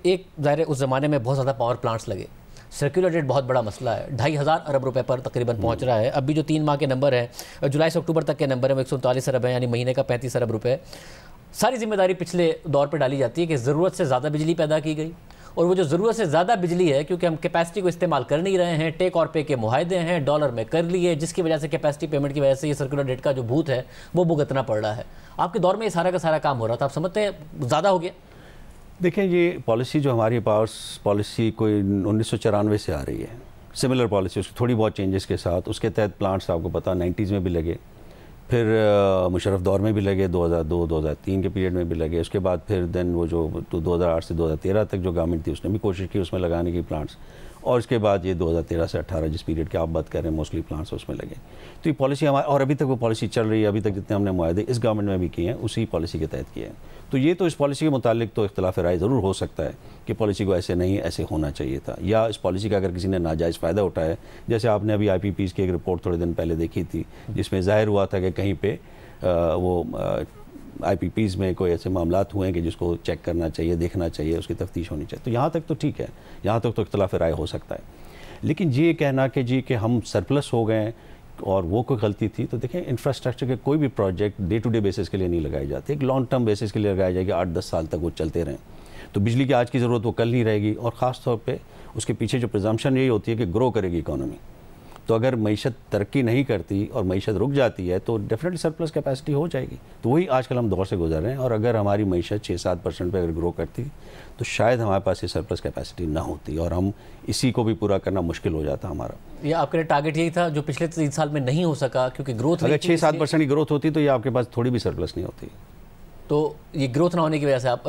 ایک ظاہر اس زمانے میں بہت زیادہ پاور پلانٹس لگے, سرکولر ڈیٹ بہت بڑا مسئلہ ہے, 2,500 ارب روپے پر تقریباً پہنچ رہا ہے. اب بھی جو 3 ماہ کے نمبر ہیں, جولائی سے اکتوبر تک کے نمبر ہیں, وہ 139 ارب ہیں, یعنی مہینے کا 35 ارب روپے. ساری ذمہ داری پچھلے دور پہ ڈالی جاتی ہے کہ ضرورت سے زیادہ بجلی پیدا کی گئی, اور وہ جو ضرورت سے زیادہ بجلی ہے کیونکہ ہم کیپیسٹی کو استعمال کر نہیں رہے ہیں, ٹیک اور پے کے معاہدے ہیں, ڈالر میں کر لیے, جس کی وجہ سے کیپیسٹی پیمنٹ کی وجہ سے یہ سرکولر ڈیٹ کا جو بھوت ہے وہ بھگتنا پڑ رہا ہے. آپ کے دور میں یہ سارا کا سارا کام ہو رہا تھا, آپ سمجھتے ہیں زیادہ ہو گیا؟ دیکھیں, یہ پالیسی جو ہماری پاورس پالیسی کوئی 1994 سے آ رہی ہے, سملر پالیسی, اس کی تھوڑی بہت چینجز کے ساتھ. اس کے تحت پلانٹس آپ کو پتہ 90s میں بھی لگے, پھر مشرف دور میں بھی لگے, 2002-2003 کے پیریڈ میں بھی لگے. اس کے بعد پھر دین وہ جو 2008 سے 2013 تک جو گورنمنٹ تھی اس نے بھی کوشش کی اس میں لگانے کی پلانٹس, اور اس کے بعد یہ 2013 سے 18 جس پیریڈ کی آپ بات کر رہے ہیں موسٹلی پلانٹس اس میں لگے. تو یہ پالیسی ہماری, اور ابھی تک وہ پالیسی چل رہی ہے. ابھی تک جتنے ہم نے معاہدے اس گورنمنٹ میں بھی کیے ہیں اسی پالیسی کے تحت کیے ہیں. تو یہ تو اس پالیسی کے متعلق تو اختلاف رائے ضرور ہو سکتا ہے کہ پالیسی کو ایسے نہیں ایسے ہونا چاہیے تھا, یا اس پالیسی کا اگر کسی نے ناجائز فائدہ اٹھایا, جیسے آپ نے ابھی آئی پی پیز کی ایک رپورٹ تھوڑے دن پہلے دیکھی تھی جس میں ظاہر ہوا تھا کہ کہیں پہ وہ آئی پی پیز میں کوئی ایسے معاملات ہوئے ہیں کہ جس کو چیک کرنا چاہیے, دیکھنا چاہیے, اس کی تفتیش ہونی چاہیے. تو یہاں تک تو ٹھیک ہے, یہاں تک تو اختلاف رائے ہو سکتا ہے. لیکن یہ کہنا کہ جی کہ ہم سرپلس ہو گئے اور وہ کوئی غلطی تھی, تو دیکھیں انفراسٹرکچر کے کوئی بھی project day to day basis کے لیے نہیں لگائے جاتے, ایک لانگ ٹرم بیسس کے لیے لگایا جائے کہ 8-10 سال تک وہ چلتے رہیں. تو بجلی کی آج کی ضرورت وہ کل نہیں رہے گی, اور خاص طور پہ اس کے پیچھے جو پرزمپشن یہی ہوتی ہے کہ گرو کرے گی اکانومی. تو اگر معیشت ترقی نہیں کرتی اور معیشت رک جاتی ہے تو ڈیفینیٹلی سرپلس کیپیسٹی ہو جائے گی. تو وہی آج کل ہم دور سے گزر رہے ہیں, اور اگر ہماری معیشت 6-7% پہ اگر گرو کرتی تو شاید ہمارے پاس یہ سرپلس کیپیسٹی نہ ہوتی, اور ہم اسی کو بھی پورا کرنا مشکل ہو جاتا ہمارا. یہ آپ کا ٹارگٹ یہی تھا جو پچھلے 3 سال میں نہیں ہو سکا کیونکہ گروتھ, اگر 6-7% کی گروتھ ہوتی تو یہ آپ کے پاس تھوڑی بھی سرپلس نہیں ہوتی. تو یہ گروتھ نہ ہونے کی وجہ سے آپ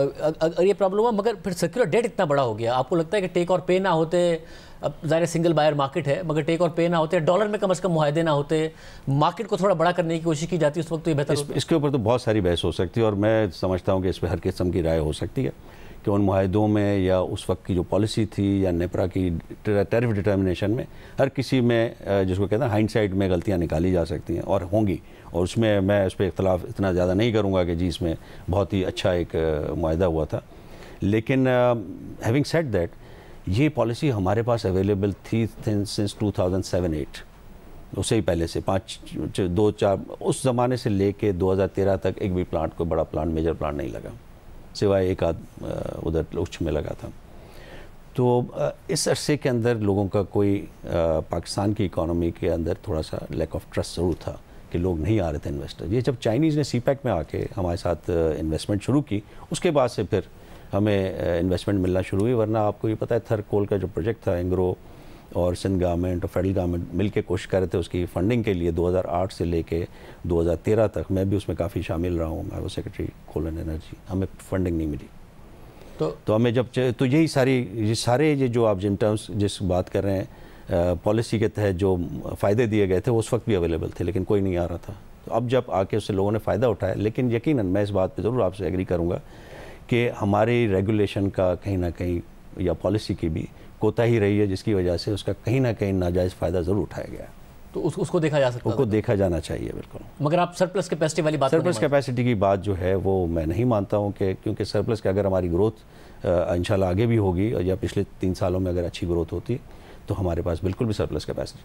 یہ پرابلم ہوا. مگر پھر سرکولر ڈیٹ اتنا بڑا ہو گیا, آپ کو لگتا ہے کہ ٹیک اور پے نہ ہوتے, اب ظاہر سنگل بائر مارکیٹ ہے, مگر ٹیک اور پے نہ ہوتے, ڈالر میں کم از کم معاہدے نہ ہوتے, مارکیٹ کو تھوڑا بڑا کرنے کی کوشش کی جاتی اس وقت, تو یہ بہتر ہوتا. اس کے اوپر تو بہت ساری بحث ہو سکتی ہے, اور میں سمجھتا ہوں کہ اس پہ ہر قسم کی رائے ہو سکتی ہے کہ ان معاہدوں میں یا اس وقت کی جو پالیسی تھی یا نیپرا کی ٹیرف ڈٹرمنیشن میں ہر کسی میں جس کو کہتے ہیں ہائنڈ سائڈ میں غلطیاں نکالی جا سکتی ہیں اور ہوں گی, اور اس میں اس پہ اختلاف اتنا زیادہ نہیں کروں گا کہ جی اس میں بہت ہی اچھا ایک معاہدہ ہوا تھا. لیکن ہیونگ سیڈ دیٹ, یہ پالیسی ہمارے پاس اویلیبل تھی سنس 2007-8, اس سے ہی پہلے سے 2-4 اس زمانے سے لے کے 2013 تک ایک بھی پلانٹ, کوئی بڑا پلانٹ, میجر پلانٹ نہیں لگا, سوائے ایک آدھ ادھر اچھ میں لگا تھا. تو اس عرصے کے اندر لوگوں کا کوئی پاکستان کی اکانومی کے اندر تھوڑا سا لیک آف ٹرسٹ ضرور تھا کہ لوگ نہیں آ رہے تھے انویسٹر. یہ جب چائنیز نے سی پیک میں آ کے ہمارے ساتھ انویسٹمنٹ شروع کی, اس کے بعد سے پھر ہمیں انویسٹمنٹ ملنا شروع ہوئی. ورنہ آپ کو یہ پتہ ہے تھر کول کا جو پروجیکٹ تھا, اینگرو اور سندھ گورنمنٹ اور فیڈرل گورنمنٹ مل کے کوشش کر رہے تھے اس کی فنڈنگ کے لیے 2008 سے لے کے 2013 تک. میں بھی اس میں کافی شامل رہا ہوں, میں وہ سیکرٹری کول اینڈ انرجی. ہمیں فنڈنگ نہیں ملی, تو ہمیں جب تو یہی سارے یہ جو آپ جن ٹرمز جس بات کر رہے ہیں پالیسی کے تحت جو فائدے دیے گئے تھے وہ اس وقت بھی اویلیبل تھے, لیکن کوئی نہیں آ رہا تھا. تو اب جب آ کے اس سے لوگوں نے فائدہ اٹھایا, لیکن یقیناً میں اس بات پہ ضرور آپ سے ایگری کروں گا کہ ہماری ریگولیشن کا کہیں نہ کہیں یا پالیسی کی بھی کوتاہی رہی ہے, جس کی وجہ سے اس کا کہیں نہ کہیں ناجائز فائدہ ضرور اٹھایا گیا. تو اس کو دیکھا جا سکتا ہے, اس کو دیکھا جانا چاہیے بالکل. مگر آپ سرپلس کیپیسٹی والی بات, سرپلس کیپیسٹی کی بات جو ہے وہ میں نہیں مانتا ہوں کہ کیونکہ سرپلس کے اگر ہماری گروتھ انشاءاللہ آگے بھی ہوگی, یا پچھلے 3 سالوں میں اگر اچھی گروتھ ہوتی تو ہمارے پاس بالکل بھی سرپلس کیپیسٹی